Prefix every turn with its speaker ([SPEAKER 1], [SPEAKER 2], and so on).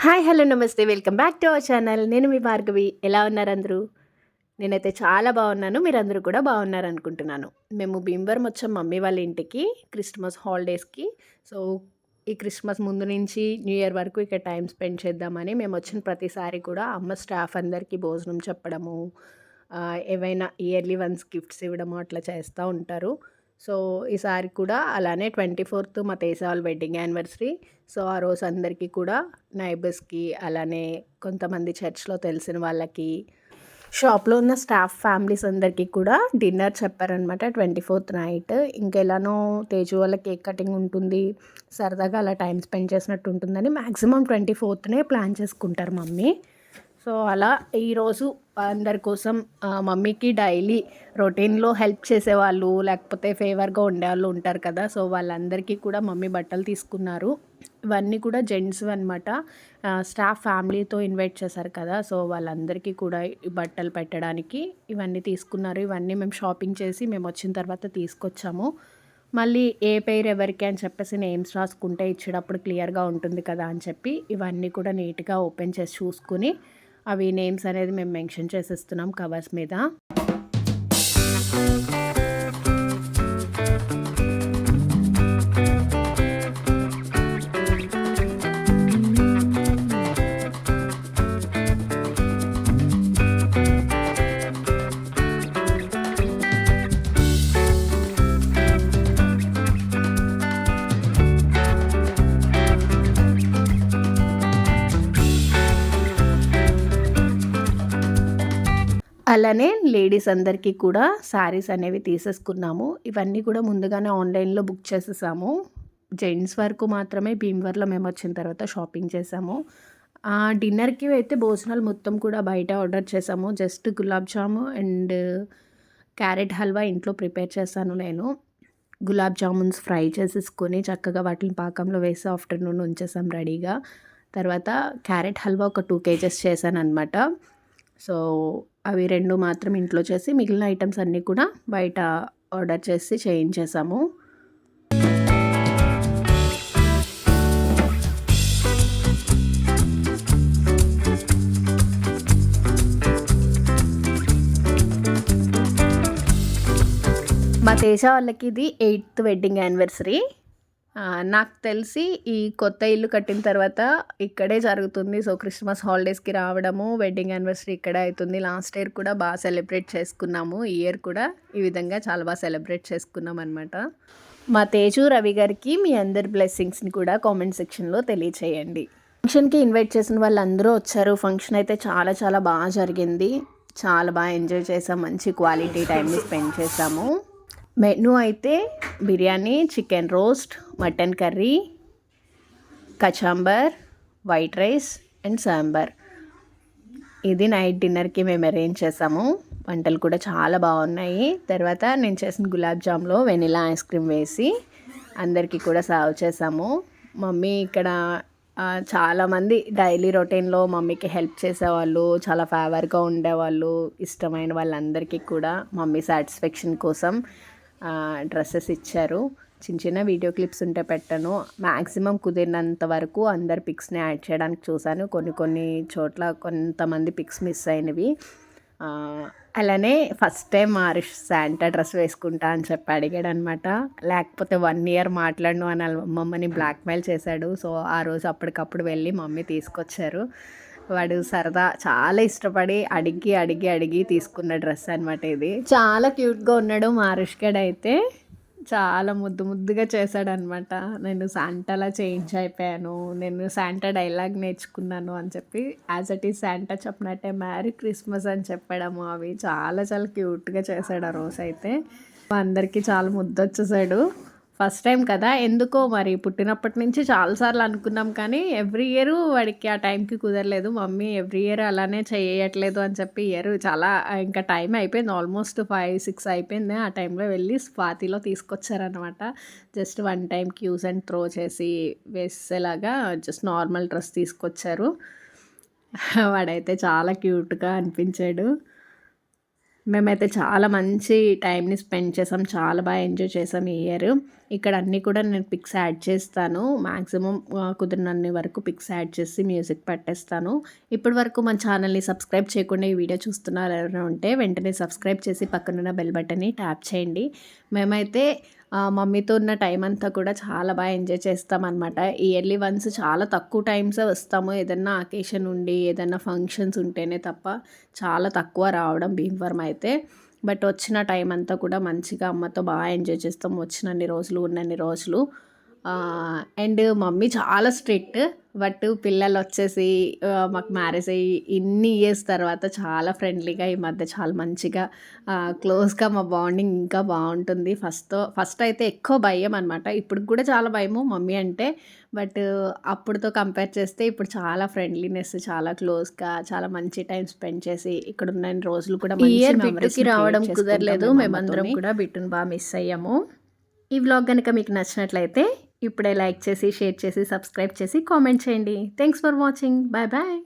[SPEAKER 1] Hi! Hello! నమస్తే. Welcome back to our channel. నేను మీ భార్గవి. ఎలా ఉన్నారు అందరూ? నేనైతే చాలా బాగున్నాను. మీరందరూ కూడా బాగున్నారనుకుంటున్నాను. మేము భీమవరం వచ్చాం మమ్మీ వాళ్ళ ఇంటికి క్రిస్మస్ హాలిడేస్‌కి. సో, ఈ క్రిస్మస్ ముందు నుంచి న్యూ ఇయర్ వరకు ఇక్కడ టైమ్ స్పెండ్ చేద్దామని మేమొచ్చిన ప్రతిసారి కూడా అమ్మ స్టాఫ్ అందరికీ భోజనం చెప్పడము, ఏవైనా ఇయర్లీ వన్స్ గిఫ్ట్స్ ఇవ్వడము అట్లా చేస్తా ఉంటారు. సో, ఈసారి కూడా అలానే 24థ్ మా తేజ వాళ్ళ వెడ్డింగ్ యానివర్సరీ. సో, ఆ రోజు అందరికీ కూడా నైబర్స్‌కి, అలానే కొంతమంది చర్చ్‌లో తెలిసిన వాళ్ళకి, షాప్‌లో ఉన్న స్టాఫ్ ఫ్యామిలీస్ అందరికీ కూడా డిన్నర్ చెప్పారనమాట 24థ్ నైట్. ఇంకెలానో తేజు వాళ్ళ కేక్ కటింగ్ ఉంటుంది. సరదాగా అలా టైమ్ స్పెండ్ చేసినట్టు ఉంటుందని మాక్సిమం 24థ్‌నే ప్లాన్ చేసుకుంటారు మమ్మీ. సో, అలా ఈరోజు అందరి కోసం మమ్మీకి డైలీ రొటీన్‌లో హెల్ప్ చేసేవాళ్ళు, లేకపోతే ఫేవర్‌గా ఉండేవాళ్ళు ఉంటారు కదా! సో, వాళ్ళందరికీ కూడా మమ్మీ బట్టలు తీసుకున్నారు. ఇవన్నీ కూడా జెంట్స్‌వి అనమాట. స్టాఫ్ ఫ్యామిలీతో ఇన్వైట్ చేశారు కదా! సో, వాళ్ళందరికీ కూడా ఈ బట్టలు పెట్టడానికి ఇవన్నీ తీసుకున్నారు. ఇవన్నీ మేము షాపింగ్ చేసి మేమొచ్చిన తర్వాత తీసుకొచ్చాము. మళ్ళీ ఏ పేరు ఎవరికి అని చెప్పేసి నేమ్స్ రాసుకుంటే ఇచ్చేటప్పుడు క్లియర్‌గా ఉంటుంది కదా! అని చెప్పి ఇవన్నీ కూడా నీట్‌గా ఓపెన్ చేసి చూసుకొని అవి నేమ్స్ అనేది మేము మెన్షన్ చేసేస్తున్నాం కవర్స్ మీద. అలానే లేడీస్ అందరికీ కూడా శారీస్ అనేవి తీసేసుకున్నాము. ఇవన్నీ కూడా ముందుగానే ఆన్‌లైన్‌లో బుక్ చేసేసాము. జెంట్స్ వరకు మాత్రమే భీమవరంలో మేమొచ్చిన తర్వాత షాపింగ్ చేసాము. డిన్నర్‌కి అయితే భోజనాలు మొత్తం కూడా బయట ఆర్డర్ చేసాము. Just gulab jamun and carrot halwa ఇంట్లో ప్రిపేర్ చేశాను నేను. గులాబ్ జామున్స్ ఫ్రై చేసేసుకొని చక్కగా వాటిని పాకంలో వేసి ఆఫ్టర్‌నూన్ ఉంచేసాం రెడీగా. తర్వాత క్యారెట్ హల్వా ఒక 2 కేజెస్ చేశాననమాట. సో, అవి 2 మాత్రం ఇంట్లో చేసి మిగిలిన ఐటెమ్స్ అన్నీ కూడా బయట ఆర్డర్ చేసి చేయించేసాము. మా తేజ వాళ్ళకి ఇది 8థ్ వెడ్డింగ్ యానివర్సరీ. నాకు తెలిసి ఈ కొత్త ఇల్లు కట్టిన తర్వాత ఇక్కడే జరుగుతుంది. సో, క్రిస్మస్ హాలిడేస్‌కి రావడము, వెడ్డింగ్ యానివర్సరీ ఇక్కడే అయితుంది. లాస్ట్ ఇయర్ కూడా సెలబ్రేట్ చేసుకున్నాము. ఈ ఇయర్ కూడా ఈ విధంగా చాలా సెలబ్రేట్ చేసుకున్నామనమాట. మా తేజు, రవి గారికి మీ అందరి బ్లెస్సింగ్స్‌ని కూడా కామెంట్ సెక్షన్‌లో తెలియచేయండి. ఫంక్షన్‌కి ఇన్వైట్ చేసిన వాళ్ళందరూ వచ్చారు. ఫంక్షన్ అయితే చాలా బాగా జరిగింది. చాలా బాగా ఎంజాయ్ చేసాం. మంచి క్వాలిటీ టైమ్‌ని స్పెండ్ చేసాము. మెనూ అయితే biryani, chicken roast, mutton curry, kachumber, white rice and sambar. ఇది నైట్ డిన్నర్‌కి మేము అరేంజ్ చేసాము. వంటలు కూడా చాలా బాగున్నాయి. తర్వాత నేను చేసిన గులాబ్ జామ్‌లో వెనిలా ఐస్ క్రీమ్ వేసి అందరికీ కూడా సర్వ్ చేసాము. మమ్మీ ఇక్కడ చాలామంది డైలీ రొటీన్‌లో మమ్మీకి హెల్ప్ చేసేవాళ్ళు, చాలా ఫేవర్‌గా ఉండేవాళ్ళు. ఇష్టమైన వాళ్ళందరికీ కూడా మమ్మీ సాటిస్ఫాక్షన్ కోసం డ్రెస్సెస్ ఇచ్చారు. చిన్న వీడియో క్లిప్స్ ఉంటే పెట్టాను. మ్యాక్సిమం కుదిరినంత వరకు అందరి పిక్స్‌ని యాడ్ చేయడానికి చూశాను. కొన్ని చోట్ల కొంతమంది పిక్స్ మిస్ అయినవి. అలానే first time Aarush Santa dress వేసుకుంటా అని చెప్పి అడిగాడనమాట. లేకపోతే 1 ఇయర్ మాట్లాడను అని మమ్మల్ని బ్లాక్‌మెయిల్ చేశాడు. సో, ఆ రోజు అప్పటికప్పుడు వెళ్ళి మమ్మీ తీసుకొచ్చారు. వాడు సరదా చాలా ఇష్టపడి అడిగి తీసుకున్న డ్రెస్ అనమాట ఇది. చాలా క్యూట్‌గా ఉన్నాడు మా ఆరుష్ గాడైతే. చాలా ముద్దుగా చేశాడనమాట. నేను శాంటాలా చేంజ్ అయిపోయాను. నేను శాంటా డైలాగ్ నేర్చుకున్నాను అని చెప్పి యాజ్ ఇట్ ఈజ్ శాంటా చెప్పినట్టే మ్యారీ క్రిస్మస్ అని చెప్పడము అవి చాలా క్యూట్‌గా చేశాడు ఆ రోజైతే. అందరికీ చాలా ముద్దొచ్చేసాడు. ఫస్ట్ టైం కదా! ఎందుకో మరి పుట్టినప్పటి నుంచి చాలా సార్లు అనుకున్నాం కానీ ఎవ్రీ ఇయర్ వాడికి ఆ టైంకి కుదరలేదు. మమ్మీ ఎవ్రీ ఇయర్ అలానే చేయట్లేదు అని చెప్పి ఇయర్ చాలా ఇంకా టైం అయిపోయింది. ఆల్మోస్ట్ 5, 6 అయిపోయింది. ఆ టైంలో వెళ్ళి స్వాతిలో తీసుకొచ్చారనమాట. జస్ట్ 1 టైంకి యూజ్ అండ్ త్రో చేసి వేసేలాగా జస్ట్ నార్మల్ డ్రెస్ తీసుకొచ్చారు. వాడైతే చాలా క్యూట్‌గా అనిపించాడు. మేమైతే చాలా మంచి టైంని స్పెండ్ చేసాం. చాలా బాగా ఎంజాయ్ చేసాం ఈ ఇయర్. ఇక్కడ అన్నీ కూడా నేను పిక్స్ యాడ్ చేస్తాను. మాక్సిమం కుదిరినన్ని వరకు పిక్స్ యాడ్ చేసి మ్యూజిక్ పెట్టేస్తాను. ఇప్పటి వరకు మన ఛానల్ని సబ్స్క్రైబ్ చేయకుండా ఈ వీడియో చూస్తున్నారు ఎవరైనా ఉంటే వెంటనే సబ్స్క్రైబ్ చేసి పక్కనున్న బెల్ బటన్ని ట్యాప్ చేయండి. మేమైతే మమ్మీతో ఉన్న టైం అంతా కూడా చాలా బాగా ఎంజాయ్ చేస్తామన్నమాట. ఇయర్లీ వన్స్ చాలా తక్కువ టైమ్సే వస్తాము. ఏదన్నా అకేషన్ ఉండి ఏదన్నా ఫంక్షన్స్ ఉంటేనే తప్ప చాలా తక్కువ రావడం భీమవరం అయితే. బట్ వచ్చిన టైం అంతా కూడా మంచిగా అమ్మతో బాగా ఎంజాయ్ చేస్తాం. వచ్చినన్ని రోజులు ఉన్నన్ని రోజులు. అండ్ మమ్మీ చాలా స్ట్రిక్ట్. బట్ పిల్లలు వచ్చేసి మాకు మ్యారేజ్ అయ్యి ఇన్ని ఇయర్స్ తర్వాత చాలా ఫ్రెండ్లీగా ఈ మధ్య చాలా మంచిగా క్లోజ్గా మా బాండింగ్ ఇంకా బాగుంటుంది. ఫస్ట్ అయితే ఎక్కువ భయం అనమాట. ఇప్పుడు కూడా చాలా భయము మమ్మీ అంటే. బట్ అప్పుడుతో కంపేర్ చేస్తే ఇప్పుడు చాలా ఫ్రెండ్లీనెస్, చాలా క్లోజ్గా, చాలా మంచి టైం స్పెండ్ చేసి ఇక్కడ ఉన్న రోజులు కూడా
[SPEAKER 2] ఈ ఇయర్
[SPEAKER 1] మంచి
[SPEAKER 2] బిట్టుకి
[SPEAKER 1] మెమరీస్
[SPEAKER 2] రావడం
[SPEAKER 1] క్రియేట్
[SPEAKER 2] కుదరలేదు.
[SPEAKER 1] చేసుకుంటాం
[SPEAKER 2] మేమందరం
[SPEAKER 1] మేమమ్మతోని.
[SPEAKER 2] కూడా బిట్టుని బాగా మిస్ అయ్యాము.
[SPEAKER 1] ఈ వ్లాగ్ కనుక మీకు నచ్చినట్లయితే ఇప్పుడే లైక్ చేసి, షేర్ చేసి, సబ్స్క్రైబ్ చేసి, కామెంట్ చేయండి. Thanks for watching. Bye bye.